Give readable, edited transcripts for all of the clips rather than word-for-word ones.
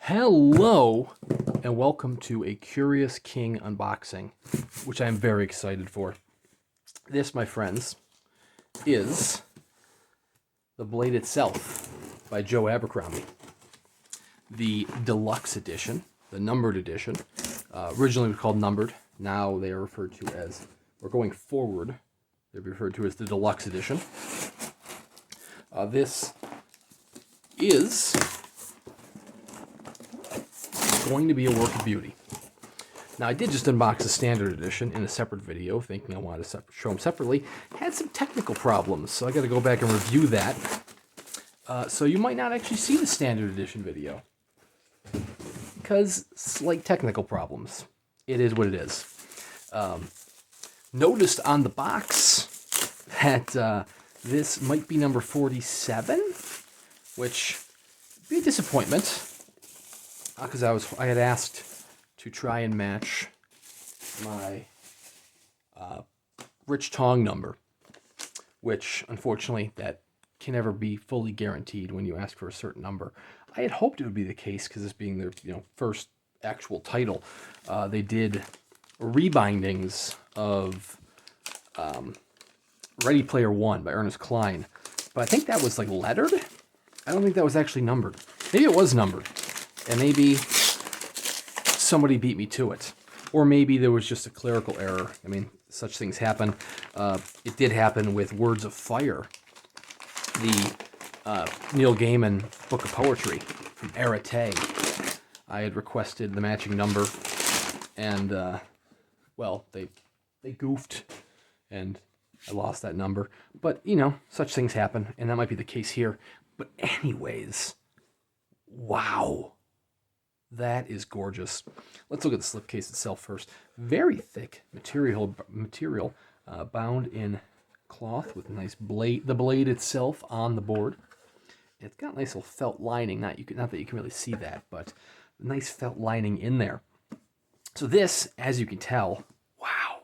Hello, and welcome to a Curious King unboxing, which I am very excited for. This, my friends, is The Blade Itself by Joe Abercrombie. The Deluxe edition, the numbered edition, originally was called numbered. Now they are referred to as, or going forward, they're referred to as the Deluxe edition. This is going to be a work of beauty. Now, I did just unbox the standard edition in a separate video, thinking I wanted to show them separately. Had some technical problems, so I got to go back and review that. So you might not actually see the standard edition video, because slight technical problems. It is what it is. Noticed on the box that this might be number 47, which would be a disappointment. Because I had asked to try and match my Rich Tong number, which unfortunately that can never be fully guaranteed when you ask for a certain number. I had hoped it would be the case because this being their first actual title. They did rebindings of Ready Player One by Ernest Cline, but I think that was like lettered. I don't think that was actually numbered. Maybe it was numbered. And maybe somebody beat me to it. Or maybe there was just a clerical error. I mean, such things happen. It did happen with Words of Fire, the Neil Gaiman book of poetry from Arete. I had requested the matching number, and, well, they goofed, and I lost that number. But, such things happen, and that might be the case here. But anyways, wow. That is gorgeous. Let's look at the slipcase itself first. Very thick material, bound in cloth with a nice blade. The blade itself on the board. It's got a nice little felt lining. Not that you can really see that, but a nice felt lining in there. So this, as you can tell, wow,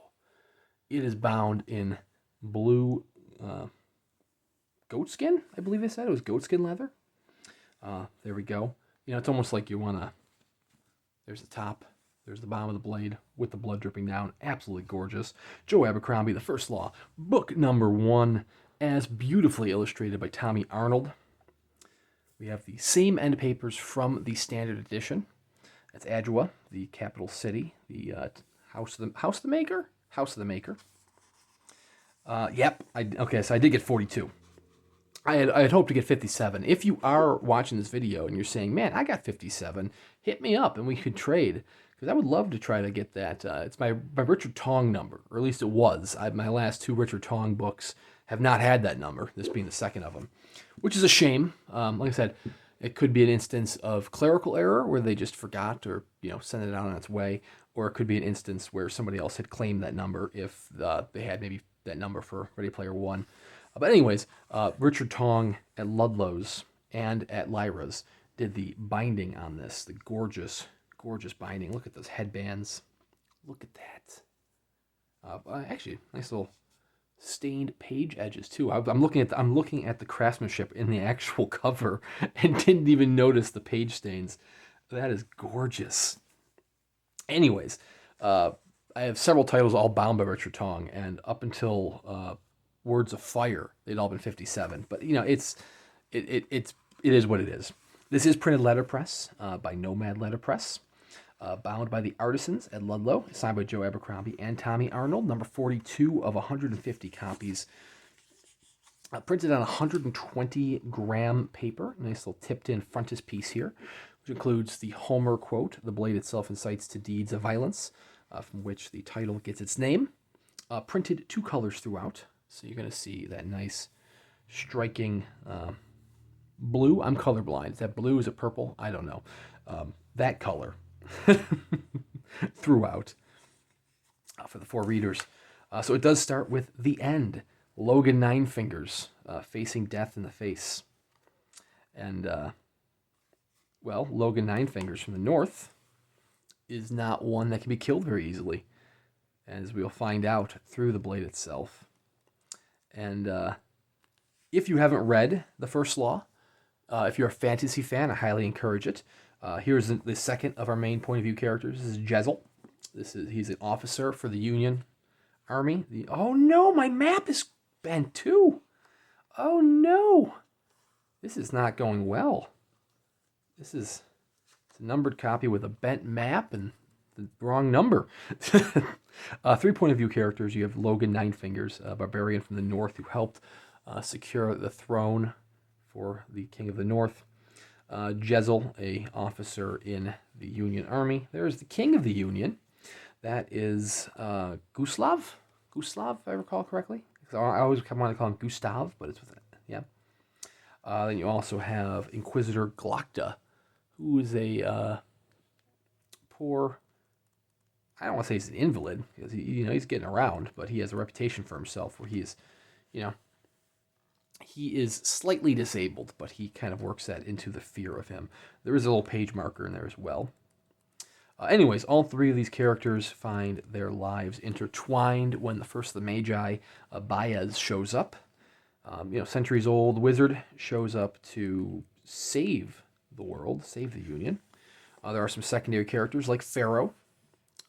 it is bound in blue goatskin. I believe they said it was goatskin leather. There we go. It's almost like you want to. There's the top, there's the bottom of the blade with the blood dripping down. Absolutely gorgeous. Joe Abercrombie, The First Law, book number 1, as beautifully illustrated by Tommy Arnold. We have the same end papers from the standard edition. That's Adjoa, the capital city, the house of the maker. Yep. Okay, so I did get 42. I had hoped to get 57. If you are watching this video and you're saying, man, I got 57, hit me up and we could trade. Because I would love to try to get that. It's my Richard Tong number, or at least it was. My last 2 Richard Tong books have not had that number, this being the second of them. Which is a shame. Like I said, it could be an instance of clerical error where they just forgot or sent it out on its way. Or it could be an instance where somebody else had claimed that number if they had maybe that number for Ready Player One. But anyways, Richard Tong at Ludlow's and at Lyra's did the binding on this. The gorgeous, gorgeous binding. Look at those headbands. Look at that. Actually, nice little stained page edges too. I'm looking at the craftsmanship in the actual cover and didn't even notice the page stains. That is gorgeous. Anyways, I have several titles all bound by Richard Tong, and up until Words of Fire, they'd all been 57. But it is what it is. This is printed letterpress by Nomad Letterpress, bound by the Artisans at Ludlow, signed by Joe Abercrombie and Tommy Arnold. Number 42 of 150 copies. Printed on 120 gram paper. Nice little tipped in frontispiece here, which includes the Homer quote, "The blade itself incites to deeds of violence," from which the title gets its name. Printed 2 colors throughout. So you're going to see that nice, striking blue. I'm colorblind. Is that blue? Is it purple? I don't know. That color throughout for the 4 readers. So it does start with the end. Logan Ninefingers facing death in the face. And, Logan Ninefingers from the north is not one that can be killed very easily, as we'll find out through the blade itself. And if you haven't read The First Law, if you're a fantasy fan, I highly encourage it. Here's the second of our main point of view characters. This is Jezel. He's an officer for the Union Army. Oh no, my map is bent too. Oh no, this is not going well. It's a numbered copy with a bent map and the wrong number. 3 point of view characters. You have Logan Ninefingers, a barbarian from the north who helped secure the throne for the King of the North. Jezel, a officer in the Union Army. There's the King of the Union. That is Guslav. Guslav, if I recall correctly. I always want to call him Gustav, but it's with it. Yeah. Then you also have Inquisitor Glokta, who is a poor. I don't want to say he's an invalid because he's getting around, but he has a reputation for himself where he is slightly disabled, but he kind of works that into the fear of him. There is a little page marker in there as well. Anyways, all 3 of these characters find their lives intertwined when the first of the Magi, Baez, shows up. Centuries-old wizard shows up to save the world, save the Union. There are some secondary characters like Pharaoh.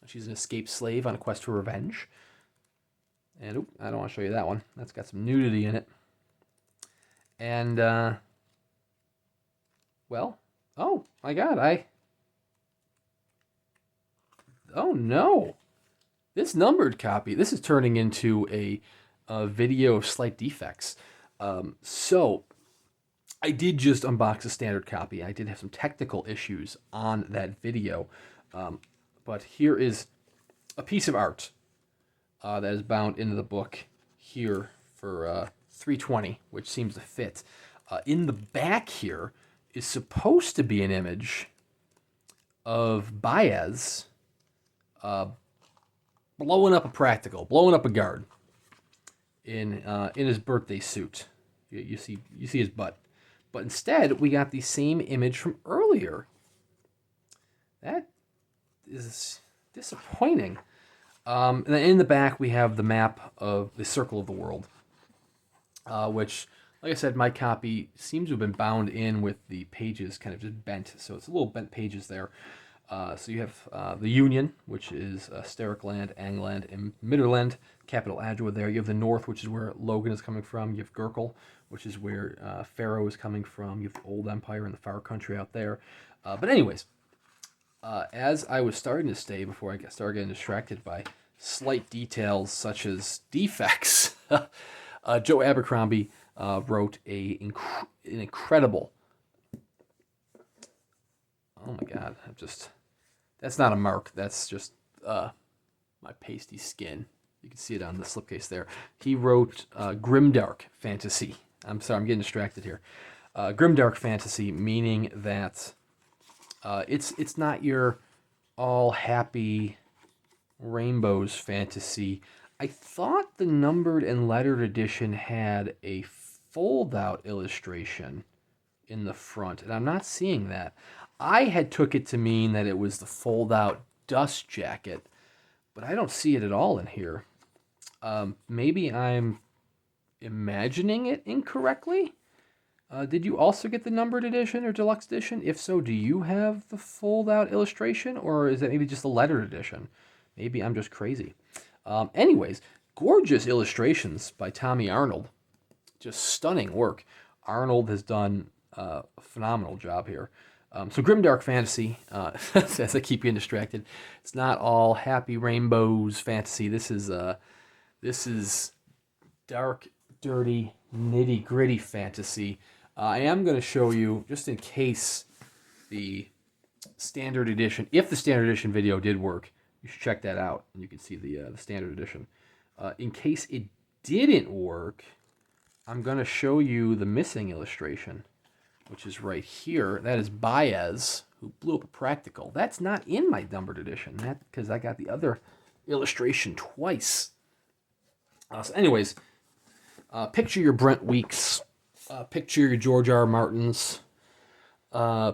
She's an escaped slave on a quest for revenge. And I don't want to show you that one. That's got some nudity in it. And, oh my God, oh no, this numbered copy, this is turning into a video of slight defects. So I did just unbox a standard copy. I did have some technical issues on that video, but here is a piece of art that is bound into the book here for $3.20, which seems to fit. In the back here is supposed to be an image of Baez blowing up a guard in his birthday suit. You see his butt, but instead we got the same image from earlier. That is disappointing. And then in the back we have the map of the Circle of the World. Which, like I said, my copy seems to have been bound in with the pages kind of just bent. So it's a little bent pages there. So you have the Union, which is Stericland, Angland, and Midderland, capital Adua there. You have the North, which is where Logan is coming from. You have Gurkel, which is where Pharaoh is coming from. You have the Old Empire and the Far Country out there. But anyways, as I was starting to stay before I started getting distracted by slight details such as defects, Joe Abercrombie wrote an incredible. Oh my God! That's not a mark. That's just my pasty skin. You can see it on the slipcase there. He wrote grimdark fantasy. I'm sorry, I'm getting distracted here. Grimdark fantasy, meaning that it's not your all happy rainbows fantasy. I thought the numbered and lettered edition had a fold-out illustration in the front, and I'm not seeing that. I had took it to mean that it was the fold-out dust jacket, but I don't see it at all in here. Maybe I'm imagining it incorrectly? Did you also get the numbered edition or deluxe edition? If so, do you have the fold-out illustration, or is it maybe just the lettered edition? Maybe I'm just crazy. Anyways, gorgeous illustrations by Tommy Arnold. Just stunning work. Arnold has done a phenomenal job here. So grimdark fantasy, as I keep getting distracted, it's not all happy rainbows fantasy. This is dark, dirty, nitty-gritty fantasy. I am going to show you, just in case the standard edition, if the standard edition video did work, you should check that out, and you can see the standard edition. In case it didn't work, I'm going to show you the missing illustration, which is right here. That is Baez, who blew up a practical. That's not in my numbered edition, because I got the other illustration twice. So anyways, picture your Brent Weeks. Picture your George R. R. Martins.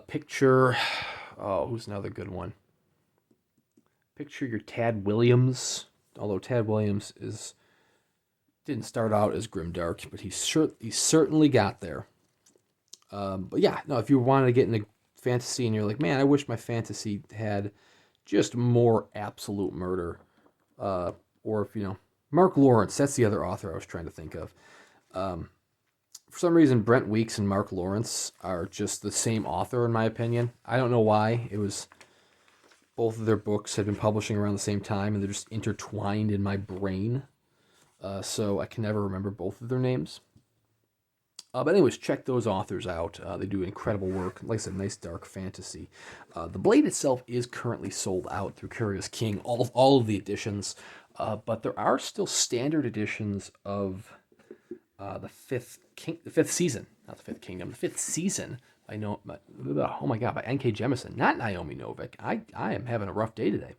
Picture, who's another good one? Picture your Tad Williams, although Tad Williams didn't start out as grimdark, but he certainly got there. But yeah, no, if you wanted to get into fantasy and you're like, man, I wish my fantasy had just more absolute murder. Or if, Mark Lawrence, that's the other author I was trying to think of. For some reason, Brent Weeks and Mark Lawrence are just the same author, in my opinion. I don't know why. It was both of their books had been publishing around the same time, and they're just intertwined in my brain. So I can never remember both of their names. But anyways, check those authors out. They do incredible work. Like I said, nice dark fantasy. The Blade itself is currently sold out through Curious King, all of the editions. But there are still standard editions of the fifth season, not the Fifth Kingdom, the fifth season. Oh my God, by N.K. Jemisin, not Naomi Novik. I am having a rough day today.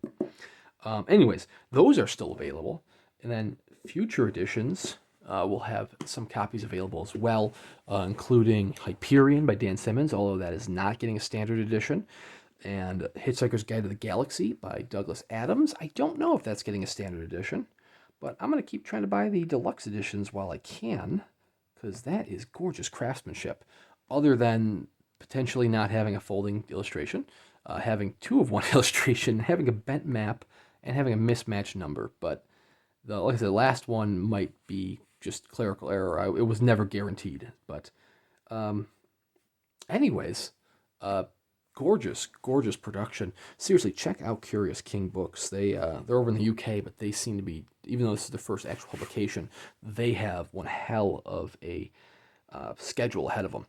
Anyways, those are still available, and then future editions will have some copies available as well, including Hyperion by Dan Simmons, although that is not getting a standard edition, and Hitchhiker's Guide to the Galaxy by Douglas Adams. I don't know if that's getting a standard edition, but I'm going to keep trying to buy the deluxe editions while I can, because that is gorgeous craftsmanship, other than potentially not having a folding illustration, having 2 of 1 illustration, having a bent map, and having a mismatched number. But like I said, the last one might be just clerical error. It was never guaranteed. But anyways, gorgeous production. Seriously, check out Curious King Books. They're over in the UK, but they seem to be, even though this is the first actual publication, they have one hell of a schedule ahead of them.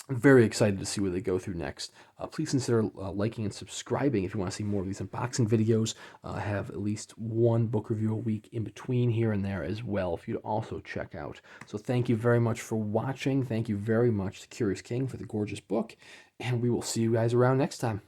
I'm very excited to see where they go through next. Please consider liking and subscribing if you want to see more of these unboxing videos. I have at least one book review a week in between here and there as well for you to also check out. So thank you very much for watching. Thank you very much to Curious King for the gorgeous book. And we will see you guys around next time.